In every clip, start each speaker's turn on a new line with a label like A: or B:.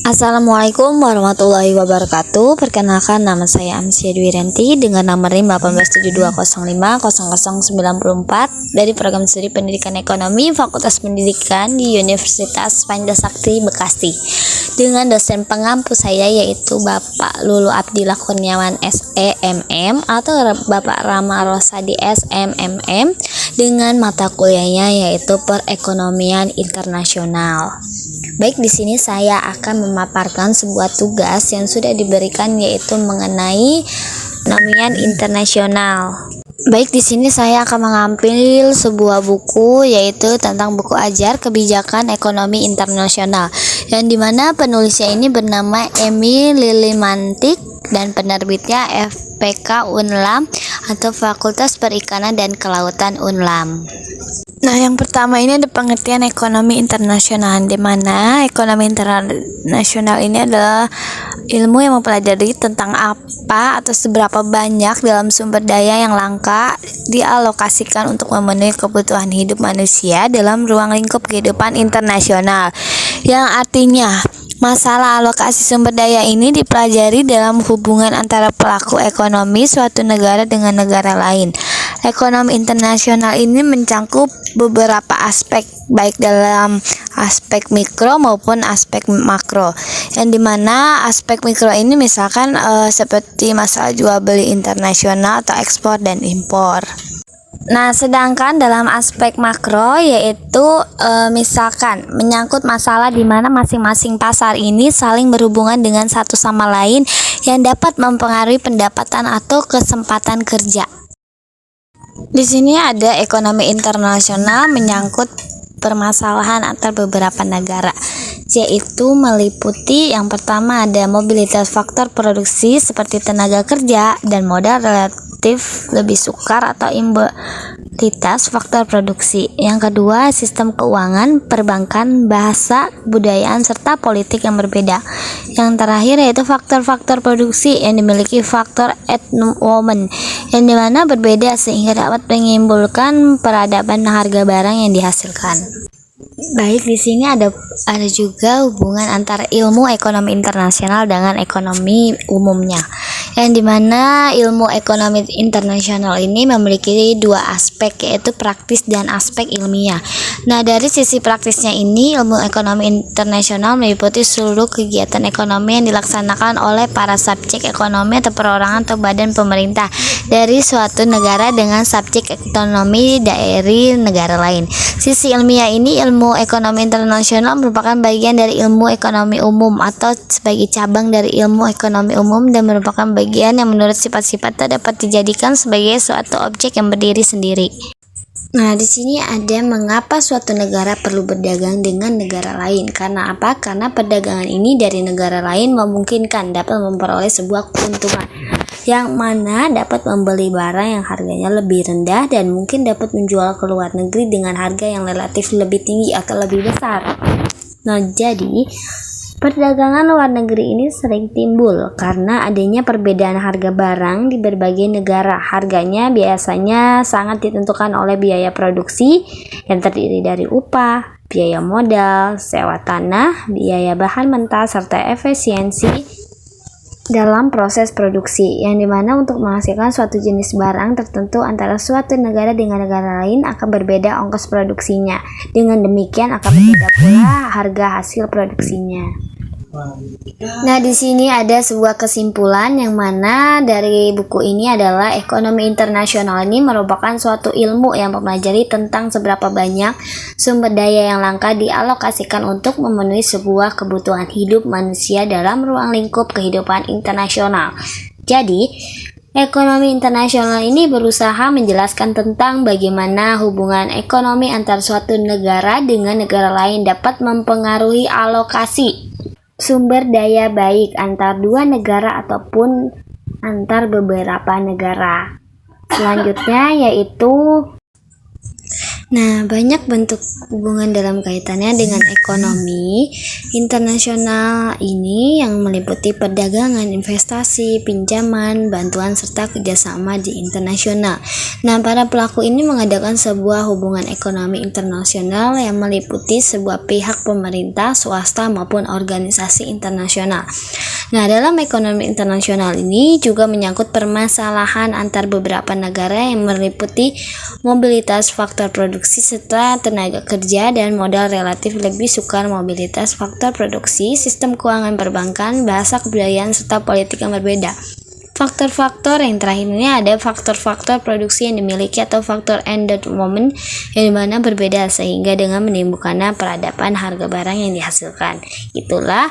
A: Assalamualaikum warahmatullahi wabarakatuh. Perkenalkan, nama saya Amsia Dwiranti dengan nomor NIM 182050094 dari program studi Pendidikan Ekonomi Fakultas Pendidikan di Universitas Panda Sakti Bekasi. Dengan dosen pengampu saya yaitu Bapak Lulu Abdillah Kurniawan SEMM atau Bapak Rama Rosadi SMMM dengan mata kuliahnya yaitu Perekonomian Internasional. Baik, di sini saya akan memaparkan sebuah tugas yang sudah diberikan yaitu mengenai perekonomian internasional. Baik, di sini saya akan mengambil sebuah buku yaitu tentang buku ajar kebijakan ekonomi internasional yang dimana penulisnya ini bernama Emil Lilimantik dan penerbitnya FPK Unlam atau Fakultas Perikanan dan Kelautan Unlam. Nah, yang pertama ini ada pengertian ekonomi internasional, di mana ekonomi internasional ini adalah ilmu yang mempelajari tentang apa atau seberapa banyak dalam sumber daya yang langka dialokasikan untuk memenuhi kebutuhan hidup manusia dalam ruang lingkup kehidupan internasional. Yang artinya masalah alokasi sumber daya ini dipelajari dalam hubungan antara pelaku ekonomi suatu negara dengan negara lain. Ekonomi internasional ini mencakup beberapa aspek, baik dalam aspek mikro maupun aspek makro. Yang dimana aspek mikro ini misalkan seperti masalah jual beli internasional atau ekspor dan impor. Nah, sedangkan dalam aspek makro yaitu misalkan menyangkut masalah di mana masing-masing pasar ini saling berhubungan dengan satu sama lain yang dapat mempengaruhi pendapatan atau kesempatan kerja. Di sini ada ekonomi internasional menyangkut permasalahan antar beberapa negara, yaitu meliputi yang pertama ada mobilitas faktor produksi seperti tenaga kerja dan modal relatif lebih sukar atau mobilitas faktor produksi. Yang kedua, sistem keuangan, perbankan, bahasa, kebudayaan, serta politik yang berbeda. Yang terakhir yaitu faktor-faktor produksi yang dimiliki faktor environment yang dimana berbeda sehingga dapat menimbulkan peradaban harga barang yang dihasilkan. Baik, di sini ada juga hubungan antara ilmu ekonomi internasional dengan ekonomi umumnya, yang dimana ilmu ekonomi internasional ini memiliki dua aspek yaitu praktis dan aspek ilmiah. Nah, dari sisi praktisnya ini ilmu ekonomi internasional meliputi seluruh kegiatan ekonomi yang dilaksanakan oleh para subjek ekonomi atau perorangan atau badan pemerintah dari suatu negara dengan subjek ekonomi dari negara lain. Sisi ilmiah ini ilmu ekonomi internasional merupakan bagian dari ilmu ekonomi umum atau sebagai cabang dari ilmu ekonomi umum dan merupakan bagian yang menurut sifat-sifat dapat dijadikan sebagai suatu objek yang berdiri sendiri. Nah, di sini ada mengapa suatu negara perlu berdagang dengan negara lain. Karena apa? Karena perdagangan ini dari negara lain memungkinkan dapat memperoleh sebuah keuntungan yang mana dapat membeli barang yang harganya lebih rendah dan mungkin dapat menjual ke luar negeri dengan harga yang relatif lebih tinggi atau lebih besar. Nah, jadi perdagangan luar negeri ini sering timbul karena adanya perbedaan harga barang di berbagai negara. Harganya biasanya sangat ditentukan oleh biaya produksi yang terdiri dari upah, biaya modal, sewa tanah, biaya bahan mentah, serta efisiensi dalam proses produksi, yang dimana untuk menghasilkan suatu jenis barang tertentu antara suatu negara dengan negara lain akan berbeda ongkos produksinya. Dengan demikian akan berbeda pula harga hasil produksinya. Nah, di sini ada sebuah kesimpulan yang mana dari buku ini adalah ekonomi internasional ini merupakan suatu ilmu yang mempelajari tentang seberapa banyak sumber daya yang langka dialokasikan untuk memenuhi sebuah kebutuhan hidup manusia dalam ruang lingkup kehidupan internasional. Jadi, ekonomi internasional ini berusaha menjelaskan tentang bagaimana hubungan ekonomi antar suatu negara dengan negara lain dapat mempengaruhi alokasi sumber daya baik antar dua negara ataupun antar beberapa negara. Selanjutnya yaitu Nah, banyak bentuk hubungan dalam kaitannya dengan ekonomi internasional ini yang meliputi perdagangan, investasi, pinjaman, bantuan, serta kerjasama di internasional. Nah, para pelaku ini mengadakan sebuah hubungan ekonomi internasional yang meliputi sebuah pihak pemerintah, swasta, maupun organisasi internasional. Nah, dalam ekonomi internasional ini juga menyangkut permasalahan antar beberapa negara yang meliputi mobilitas faktor produksi serta tenaga kerja dan modal relatif lebih sukar mobilitas faktor produksi, sistem keuangan perbankan, bahasa kebudayaan, serta politik yang berbeda. Faktor-faktor yang terakhir ini ada faktor-faktor produksi yang dimiliki atau faktor endowment yang dimana berbeda sehingga dengan menimbulkannya peradaban harga barang yang dihasilkan. Itulah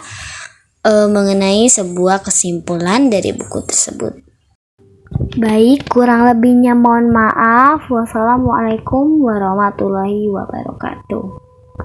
A: mengenai sebuah kesimpulan dari buku tersebut. Baik, kurang lebihnya mohon maaf. Wassalamualaikum warahmatullahi wabarakatuh.